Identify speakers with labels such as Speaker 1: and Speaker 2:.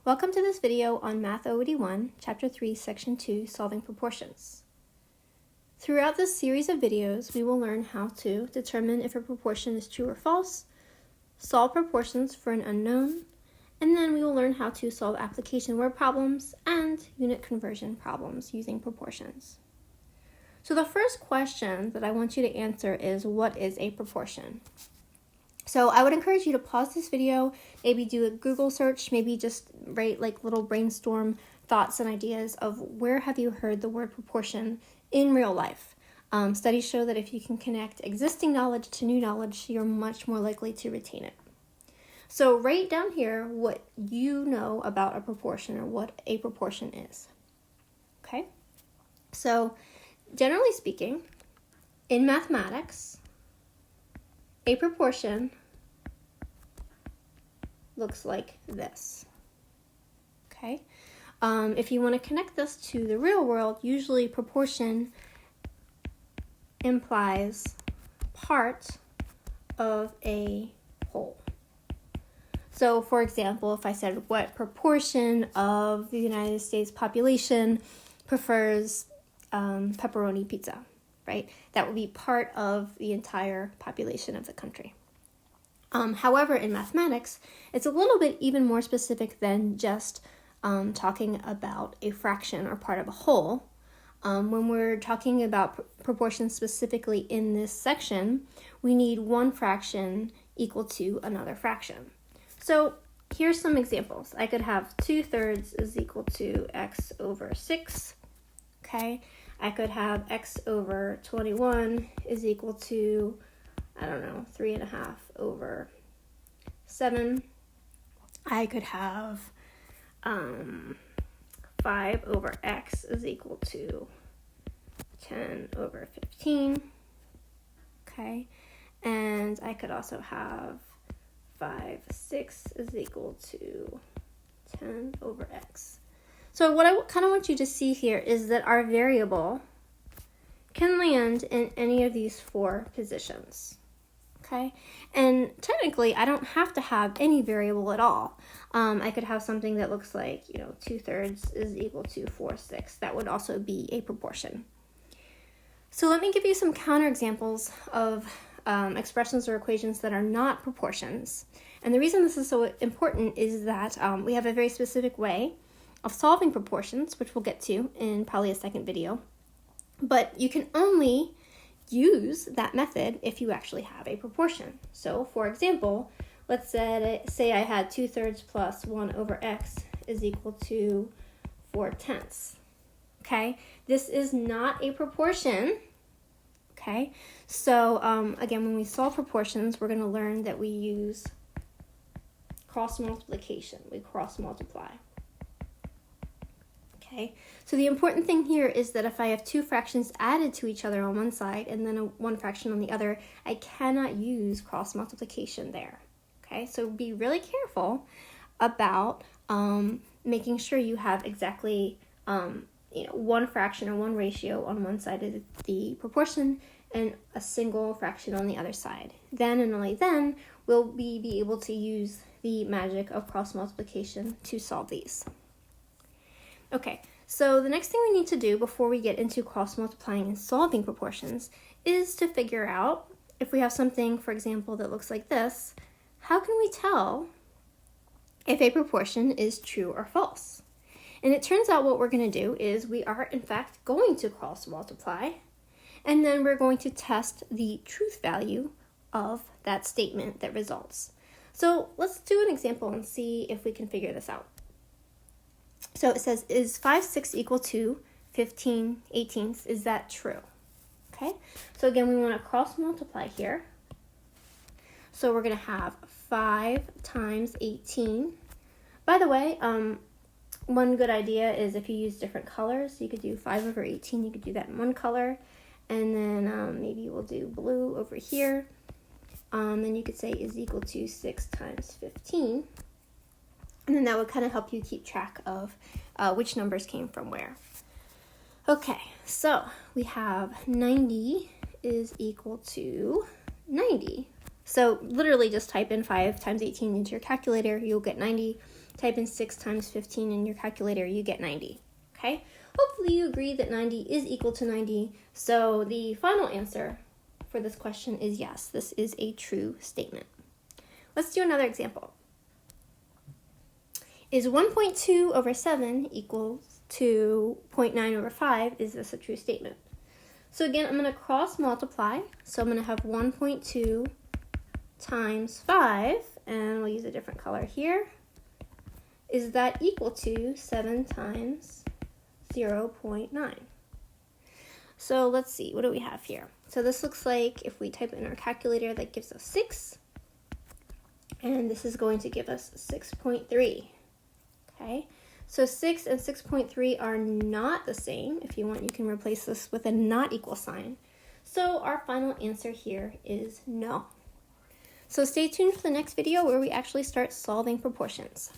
Speaker 1: Welcome to this video on Math OED 1, Chapter 3, Section 2, Solving Proportions. Throughout this series of videos, we will learn how to determine if a proportion is true or false, solve proportions for an unknown, and then we will learn how to solve application word problems and unit conversion problems using proportions. So the first question that I want you to answer is, what is a proportion? So I would encourage you to pause this video, maybe do a Google search, maybe just write like little brainstorm thoughts and ideas of where have you heard the word proportion in real life. Studies show that if you can connect existing knowledge to new knowledge, you're much more likely to retain it. So write down here what you know about a proportion or what a proportion is. Okay? So generally speaking, in mathematics, a proportion looks like this. Okay? If you want to connect this to the real world, usually proportion implies part of a whole. So, for example, if I said, what proportion of the United States population prefers pepperoni pizza, right? That would be part of the entire population of the country. However, in mathematics, it's a little bit even more specific than just talking about a fraction or part of a whole. When we're talking about proportions specifically in this section, we need one fraction equal to another fraction. So here's some examples. I could have 2/3 is equal to x over 6. Okay. I could have x over 21 is equal to, 3.5 over 7. I could have 5 over x is equal to 10 over 15. Okay. And I could also have 5, 6 is equal to 10 over x. So what I kind of want you to see here is that our variable can land in any of these four positions. Okay, and technically I don't have to have any variable at all. I could have something that looks like, 2/3 is equal to 4/6. That would also be a proportion. So let me give you some counterexamples of expressions or equations that are not proportions. And the reason this is so important is that we have a very specific way of solving proportions, which we'll get to in probably a second video. But you can only use that method if you actually have a proportion. So, for example, let's say I had 2/3 plus 1 over x is equal to 4/10. Okay, this is not a proportion. Okay, so again, when we solve proportions, we're going to learn that we use cross multiplication. We cross multiply. Okay, so the important thing here is that if I have two fractions added to each other on one side and then one fraction on the other, I cannot use cross multiplication there. Okay, so be really careful about making sure you have exactly one fraction or one ratio on one side of the proportion and a single fraction on the other side. Then and only then will we be able to use the magic of cross multiplication to solve these. Okay, so the next thing we need to do before we get into cross multiplying and solving proportions is to figure out if we have something, for example, that looks like this, how can we tell if a proportion is true or false? And it turns out what we're going to do is we are in fact going to cross multiply, and then we're going to test the truth value of that statement that results. So let's do an example and see if we can figure this out. So it says, is 5/6 equal to 15/18? Is that true? Okay, so again, we want to cross multiply here. So we're going to have 5 times 18. By the way, one good idea is if you use different colors, you could do 5 over 18, you could do that in one color, and then maybe we'll do blue over here. Then you could say is equal to 6 times 15. And then that would kind of help you keep track of which numbers came from where. Okay, so we have 90 is equal to 90. So literally just type in 5 times 18 into your calculator, you'll get 90. Type in 6 times 15 in your calculator, you get 90. Okay? Hopefully you agree that 90 is equal to 90. So the final answer for this question is yes, this is a true statement. Let's do another example. Is 1.2 over 7 equals to 0.9 over 5? Is this a true statement? So again, I'm going to cross multiply. So I'm going to have 1.2 times 5, and we'll use a different color here. Is that equal to 7 times 0.9? So let's see, what do we have here? So this looks like if we type in our calculator, that gives us 6. And this is going to give us 6.3. Okay, so 6 and 6.3 are not the same. If you want, you can replace this with a not equal sign. So our final answer here is no. So stay tuned for the next video where we actually start solving proportions.